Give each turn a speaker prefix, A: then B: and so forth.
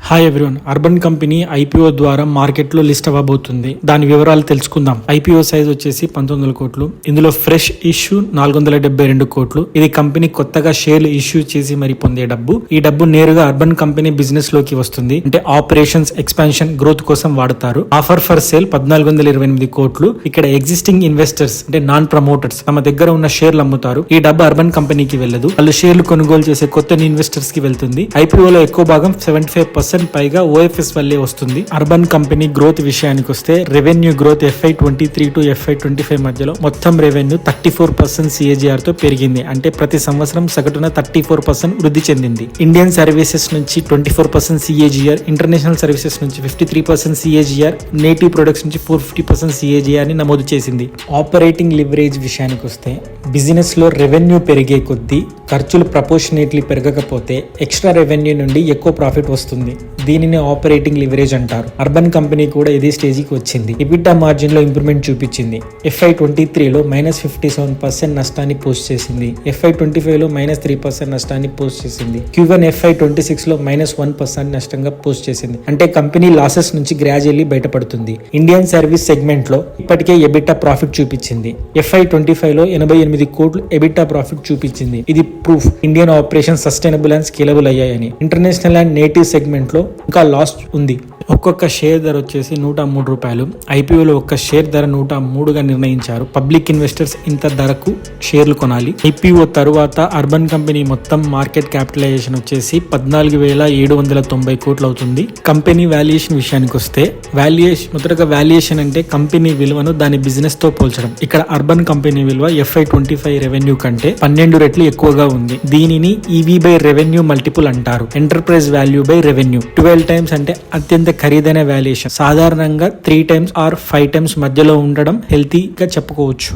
A: Hi everyone, urban company IPO ద్వారా మార్కెట్లో list అవ్వబోతుంది. దాని వివరాలు తెలుసుకుందాం. ఐపీఓ సైజ్ వచ్చేసి 1900 కోట్లు. ఇందులో ఫ్రెష్ ఇష్యూ 472 కోట్లు. ఇది కంపెనీ కొత్తగా షేర్లు ఇష్యూ చేసి మరి పొందే డబ్బు. ఈ డబ్బు నేరుగా అర్బన్ కంపెనీ బిజినెస్ లోకి వస్తుంది. అంటే ఆపరేషన్స్ ఎక్స్పాన్షన్ గ్రోత్ కోసం వాడతారు. ఆఫర్ ఫర్ సేల్ 1428 కోట్లు. ఇక్కడ ఎగ్జిస్టింగ్ ఇన్వెస్టర్స్ అంటే నాన్ ప్రమోటర్స్ తమ దగ్గర ఉన్న షేర్లు అమ్ముతారు. ఈ డబ్బు అర్బన్ కంపెనీకి వెళ్ళదు. వాళ్ళు షేర్లు కొనుగోలు చేసే కొత్త ఇన్వెస్టర్స్ కి వెళ్తుంది. ఐపీఓలో ఎక్కువ భాగం 75% పైగా ఓఎఫ్ఎస్ వల్లే వస్తుంది. అర్బన్ కంపెనీ గ్రోత్ విషయానికి వస్తే revenue growth FY23 to FY25 మధ్యలో మొత్తం రెవెన్యూ 34% CAGR తో పెరిగింది. అంటే ప్రతి సంవత్సరం సగటున 34% వృద్ధి చెందింది. ఇండియన్ సర్వీసెస్ నుంచి 24% CAGR, ఇంటర్నేషనల్ సర్వీసెస్ నుంచి 53% CAGR, నేటివ్ ప్రొడక్ట్స్ నుంచి 450% CAGR ని నమోదు చేసింది. ఆపరేటింగ్ లివరేజ్ విషయానికి వస్తే బిజినెస్ లో రెవెన్యూ పెరిగే కొద్దీ ఖర్చులు ప్రపోర్షనేట్లీ పెరగకపోతే ఎక్స్ట్రా రెవెన్యూ నుండి ఎక్కువ ప్రాఫిట్ వస్తుంది. దీనిని ఆపరేటింగ్ లివరేజ్ అంటారు. అర్బన్ కంపెనీ కూడా ఇదే స్టేజికి వచ్చింది. ఎబిటా మార్జిన్ లో ఇంప్రూవ్మెంట్ చూపించింది. FY23లో -57% నష్టాన్ని పోస్ట్ చేసింది. FY25లో -3% నష్టాన్ని పోస్ట్ చేసింది. Q1 FY26లో -1% నష్టంగా పోస్ట్ చేసింది. అంటే కంపెనీ లాసెస్ నుంచి గ్రాడ్యువల్లీ బయటపడుతుంది. ఇండియన్ సర్వీస్ సెగ్మెంట్ లో ఇప్పటికే ఎబిటా ప్రాఫిట్ చూపించింది. FY25లో 88 కోట్లు ఎబిటా ప్రాఫిట్ చూపించింది. ఇది proof Indian operation sustainable and scalable అయ్యాయని. ఇంటర్నేషనల్ అండ్ నేటివ్ సెగ్మెంట్ లో ఇంకా లాస్ ఉంది. ఒక్కొక్క షేర్ ధర వచ్చేసి 103 రూపాయలు. ఐపీఓలో ఒక్క షేర్ ధర 103గా నిర్ణయించారు. పబ్లిక్ ఇన్వెస్టర్స్ ఇంత ధరకు షేర్లు కొనాలి. ఐపీఓ తరువాత అర్బన్ కంపెనీ మొత్తం మార్కెట్ క్యాపిటలైజేషన్ వచ్చేసి 14,790 కోట్లు అవుతుంది. కంపెనీ వాల్యుయేషన్ విషయానికి వస్తే మొదటగా వాల్యుయేషన్ అంటే కంపెనీ విలువను దాని బిజినెస్ తో పోల్చడం. ఇక్కడ అర్బన్ కంపెనీ విలువ FY25 రెవెన్యూ కంటే 12 రెట్లు ఎక్కువగా ఉంది. దీనిని ఈవీ బై రెవెన్యూ మల్టిపుల్ అంటారు. Enterprise value by revenue 12 times అంటే అత్యంత ఖరీదైన వాల్యుయేషన్. సాధారణంగా 3 టైమ్స్ ఆర్ 5 టైమ్స్ మధ్యలో ఉండడం హెల్తీగా చెప్పుకోవచ్చు.